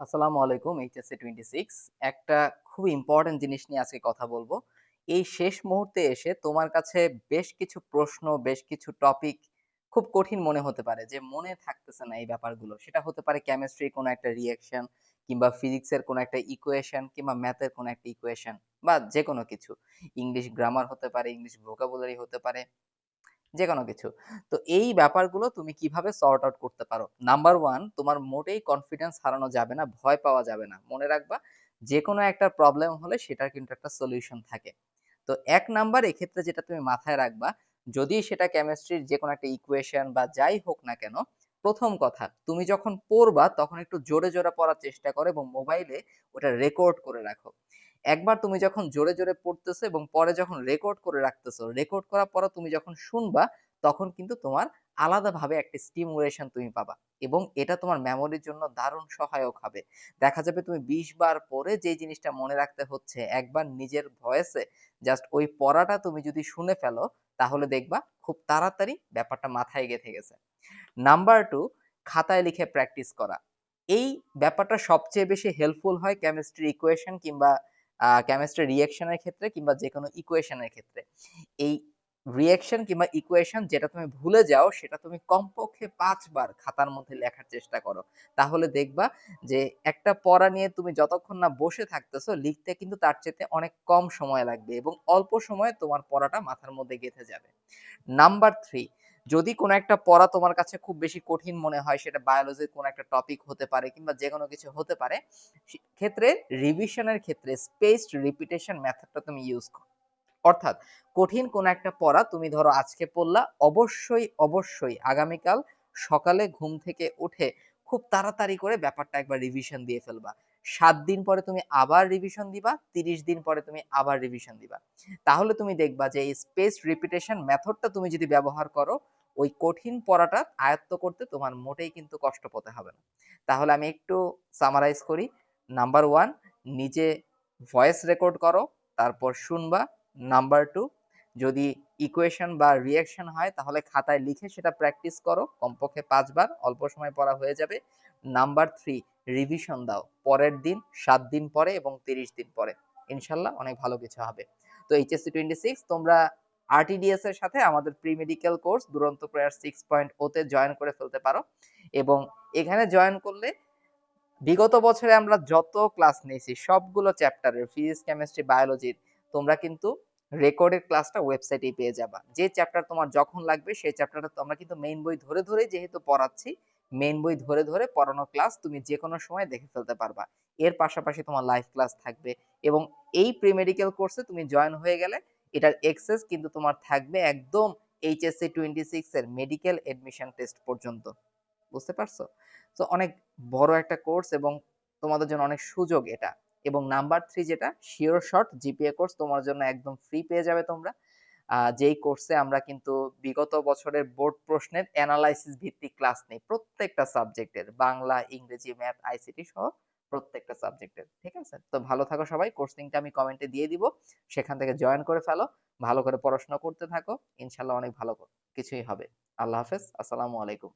আসসালামু আলাইকুম। এইচএসসি 26 একটা খুব ইম্পোর্টেন্ট জিনিস নিয়ে আজকে কথা বলবো। এই শেষ মুহূর্তে এসে তোমার কাছে বেশ কিছু প্রশ্ন, বেশ কিছু টপিক খুব কঠিন মনে হতে পারে যে মনে থাকতেছে না এই ব্যাপারগুলো। সেটা হতে পারে কেমিস্ট্রির কোনো একটা রিঅ্যাকশন কিংবা ফিজিক্সের কোনো একটা ইকুয়েশন কিংবা ম্যাথের কোনো একটা ইকুয়েশন বা যেকোনো কিছু। ইংলিশ গ্রামার হতে পারে, ইংলিশ ভোকাবুলারি হতে পারে। যেকোনো কিছু। তো এই ব্যাপারগুলো তুমি কিভাবে সর্ট আউট করতে পারো? নাম্বার 1 তোমার মোটেই কনফিডেন্স হারানো যাবে না, ভয় পাওয়া যাবে না। মনে রাখবা যেকোনো একটা প্রবলেম হলে সেটার কিন্তু একটা সলিউশন থাকে। তো ১ নাম্বার এক্ষেত্রে যেটা তুমি মাথায় রাখবা, যদি সেটা কেমিস্ট্রির যেকোনো একটা ইকুয়েশন বা যাই হোক না কেন, ১ম কথা তুমি যখন পড়বা তখন একটু জোরে, জোরে পড়ার চেষ্টা করো এবং মোবাইলে ওটা রেকর্ড করে রাখো। একবার তুমি যখন জোরে, জোরে পড়তেছো এবং পরে যখন রেকর্ড করে রাখতেছো, রেকর্ড করার পরে তুমি যখন শুনবা, তখন কিন্তু তোমার আলাদাভাবে একটা স্টিমুলেশন তুমি পাবা এবং এটা তোমার মেমোরির জন্য দারুণ সহায়ক হবে। দেখা যাবে তুমি ২০ বার পড়ে যেই জিনিসটা মনে রাখতে হচ্ছে, একবার নিজের ভয়েসে জাস্ট ওই পড়াটা তুমি যদি শুনে ফেলো, তাহলে দেখবা খুব তাড়াতাড়ি ব্যাপারটা মাথায় গেঁথে গেছে। নাম্বার 2 খাতায় লিখে প্র্যাকটিস করা। এই ব্যাপারটা সবচেয়ে বেশি হেল্পফুল হয় কেমিস্ট্রি ইকুয়েশন কিংবা কেমিস্ট্রি রিঅ্যাকশন এর ক্ষেত্রে কিংবা যেকোনো ইকুয়েশন এর ক্ষেত্রে। এই রিঅ্যাকশন কিংবা ইকুয়েশন যেটা তুমি ভুলে যাও সেটা তুমি কমপক্ষে ৫ বার খাতার মধ্যে লেখার চেষ্টা করো। তাহলে দেখবা যে একটা পড়া নিয়ে তুমি যতক্ষণ না বসে থাকতেছো লিখতে কিন্তু তার চাইতে অনেক কম সময় লাগবে এবং অল্প সময়ে তোমার পড়াটা মাথার মধ্যে গেঁথে যাবে। নাম্বার 3 যদি কোনো একটা পড়া তোমার কাছে খুব বেশি কঠিন মনে হয় সেটা বায়োলজির কোনো একটা টপিক হতে পারে কিংবা যেকোনো কিছু হতে পারে, ক্ষেত্রে রিভিশনের ক্ষেত্রে স্পেসড রিপিটেশন মেথডটা তুমি ইউজ করো। অর্থাৎ কঠিন কোনো একটা পড়া তুমি ধরো আজকে পড়লা, অবশ্যই আগামীকাল সকালে ঘুম থেকে উঠে খুব তাড়াতাড়ি করে ব্যাপারটা একবার রিভিশন দিয়ে ফেলবা। ৭ দিন পরে তুমি আবার রিভিশন দিবা, ৩০ দিন পরে তুমি আবার রিভিশন দিবা। তাহলে তুমি দেখবা যে এই স্পেসড রিপিটেশন মেথডটা তুমি যদি ব্যবহার করো, ওই কঠিন পড়াটা আয়ত্ত করতে তোমার মোটেই কিন্তু কষ্ট পেতে হবে না। তাহলে আমি একটু সামারাইজ করি। নাম্বার 1 নিজে ভয়েস রেকর্ড করো, তারপর শুনবা। নাম্বার 2 যদি ইকুয়েশন বা রিঅ্যাকশন হয় তাহলে খাতায় লিখে সেটা প্র্যাকটিস করো কমপক্ষে ৫ বার, অল্প সময় পড়া হয়ে যাবে। নাম্বার 3 রিভিশন দাও পরের দিন, ৭ দিন পরে এবং ৩০ দিন পরে। ইনশাআল্লাহ অনেক ভালো কিছু হবে। তো এইচএসসি 26 তোমরা আরটিডিএস এর সাথে আমাদের প্রি মেডিকেল কোর্স দুরন্ত প্রেয়ার 6.0 তে জয়েন করে ফেলতে পারো এবং এখানে জয়েন করলে বিগত বছরে আমরা যত ক্লাস নিয়েছি সবগুলো চ্যাপ্টারের ফিজিক্স, কেমিস্ট্রি, বায়োলজির তোমরা কিন্তু রেকর্ডেড ক্লাসটা ওয়েবসাইটেই পেয়ে যাবা। যে চ্যাপ্টার তোমার যখন লাগবে সেই চ্যাপ্টারটা আমরা কিন্তু মেইন বই ধরে ধরে যেহেতু পড়াচ্ছি, মেইন বই ধরে ধরে পড়ানো ক্লাস তুমি যেকোনো সময় দেখে ফেলতে পারবা। এর পাশাপাশি তোমার লাইভ ক্লাস থাকবে এবং এই প্রি মেডিকেল কোর্সে তুমি জয়েন হয়ে গেলে এটার অ্যাক্সেস কিন্তু তোমার থাকবে একদম এইচএসসি 26 এর মেডিকেল এডমিশন টেস্ট পর্যন্ত। বুঝতে পারছো? তো অনেক বড় একটা কোর্স এবং তোমাদের জন্য অনেক সুযোগ এটা। এবং নাম্বার 3 যেটা শিওর শট জিপিএ কোর্স তোমার জন্য একদম ফ্রি পেয়ে যাবে তোমরা। যেই কোর্সে আমরা কিন্তু বিগত বছরের বোর্ড প্রশ্নের এনালাইসিস ভিত্তিক ক্লাস নেই। প্রত্যেকটা সাবজেক্টের বাংলা, ইংরেজি, ম্যাথ, আইসিটি সহ প্রত্যেকটা সাবজেক্টের। ঠিক আছে? তো ভালো থাকো সবাই। কোর্স লিংকটা আমি কমেন্টে দিয়ে দিব। সেখান থেকে জয়েন করে ফেলো। ভালো করে পড়াশোনা করতে থাকো। ইনশাআল্লাহ অনেক ভালো কিছুই হবে। আল্লাহ হাফেজ। আসসালামু আলাইকুম।